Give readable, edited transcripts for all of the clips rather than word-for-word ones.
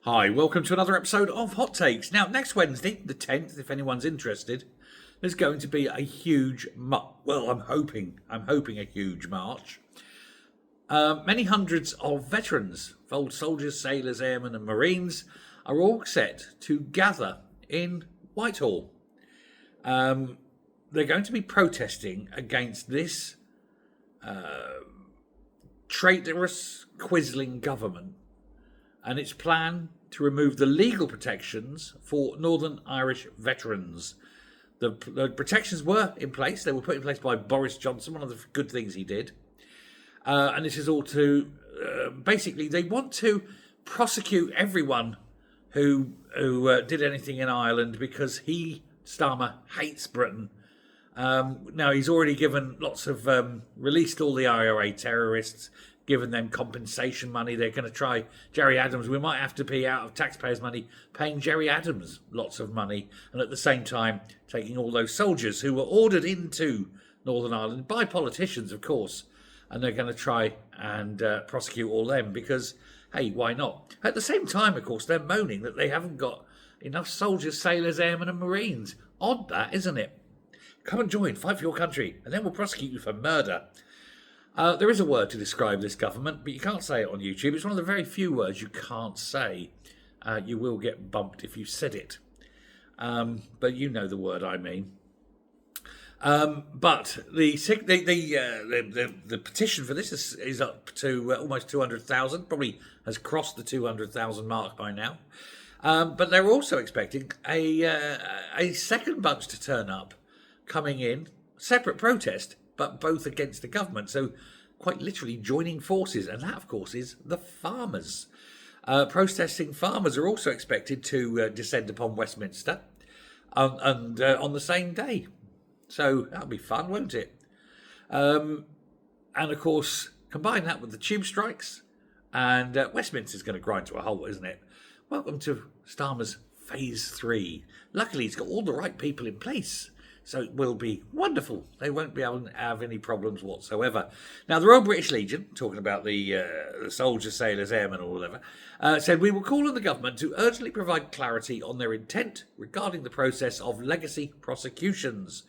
Hi, welcome to another episode of Hot Takes. Now, next Wednesday, the 10th, if anyone's interested, there's going to be a huge, I'm hoping a huge march. Many hundreds of veterans, old soldiers, sailors, airmen and marines, are all set to gather in Whitehall. They're going to be protesting against this traitorous, quisling government and its plan to remove the legal protections for Northern Irish veterans. The protections were in place. They were put in place by Boris Johnson, one of the good things he did. And this is all to, basically, they want to prosecute everyone who did anything in Ireland because Starmer, hates Britain. Now, he's already given released all the IRA terrorists, given them compensation money. They're going to try Gerry Adams. We might have to be out of taxpayers' money paying Gerry Adams lots of money, and at the same time taking all those soldiers who were ordered into Northern Ireland by politicians, of course, and they're going to try and prosecute all them because, hey, why not? At the same time, of course, they're moaning that they haven't got enough soldiers, sailors, airmen and marines. Odd that, isn't it? Come and join, fight for your country, and then we'll prosecute you for murder. There is a word to describe this government, but you can't say it on YouTube. It's one of the very few words you can't say. You will get bumped if you said it. But you know the word I mean. But the petition for this is up to almost 200,000. Probably has crossed the 200,000 mark by now. But they're also expecting a second bunch to turn up, coming in, separate protest, but both against the government. So quite literally joining forces. And that, of course, is the farmers. Protesting farmers are also expected to descend upon Westminster and on the same day. So that'll be fun, won't it? And, of course, combine that with the tube strikes, and Westminster's going to grind to a halt, isn't it? Welcome to Starmer's Phase 3. Luckily, he's got all the right people in place. So it will be wonderful. They won't be able to have any problems whatsoever. Now, the Royal British Legion, talking about the soldiers, sailors, airmen, or whatever, said, "We will call on the government to urgently provide clarity on their intent regarding the process of legacy prosecutions.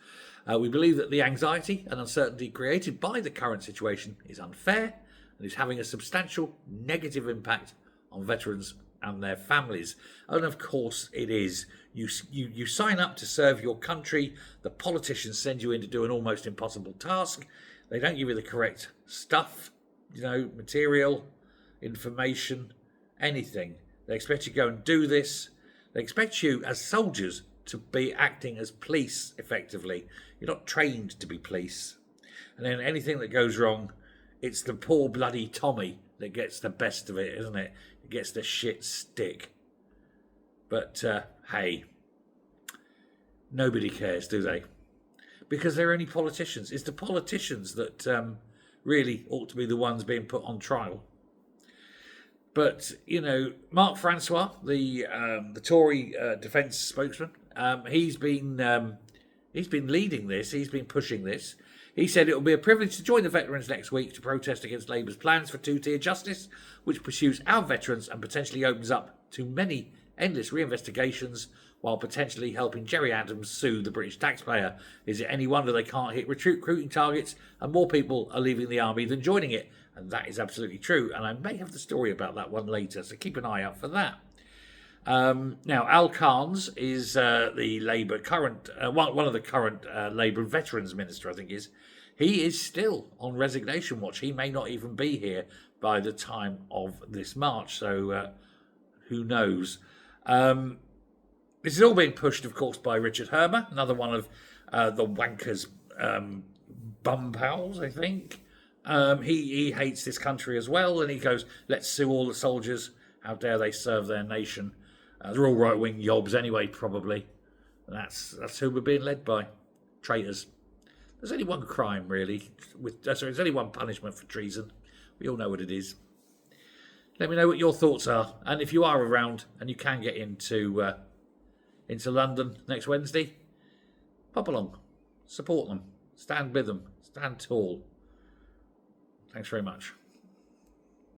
We believe that the anxiety and uncertainty created by the current situation is unfair and is having a substantial negative impact on veterans and their families." And of course it is. You sign up to serve your country. The politicians send you in to do an almost impossible task. They don't give you the correct stuff, material, information, anything. They expect you to go and do this. They expect you as soldiers to be acting as police effectively. You're not trained to be police. And then anything that goes wrong, it's the poor bloody Tommy that gets the best of it, isn't it? It gets the shit stick. But, hey, nobody cares, do they? Because they're only politicians. It's the politicians that really ought to be the ones being put on trial. But, Mark Francois, the Tory defence spokesman, he's been leading this. He's been pushing this. He said it will be a privilege to join the veterans next week to protest against Labour's plans for two-tier justice, which pursues our veterans and potentially opens up to many endless reinvestigations while potentially helping Gerry Adams sue the British taxpayer. Is it any wonder they can't hit recruiting targets and more people are leaving the army than joining it? And that is absolutely true. And I may have the story about that one later, so keep an eye out for that. Now, Al Carnes is the Labour current, one of the current Labour Veterans Minister, I think is. He is still on resignation watch. He may not even be here by the time of this march, so who knows? This is all being pushed, of course, by Richard Hermer, another one of the wankers' bum pals, I think. He hates this country as well, and he goes, "Let's sue all the soldiers. How dare they serve their nation?" They're all right-wing yobs anyway, probably. And that's who we're being led by. Traitors. There's only one crime, really. There's only one punishment for treason. We all know what it is. Let me know what your thoughts are. And if you are around and you can get into London next Wednesday, pop along. Support them. Stand with them. Stand tall. Thanks very much.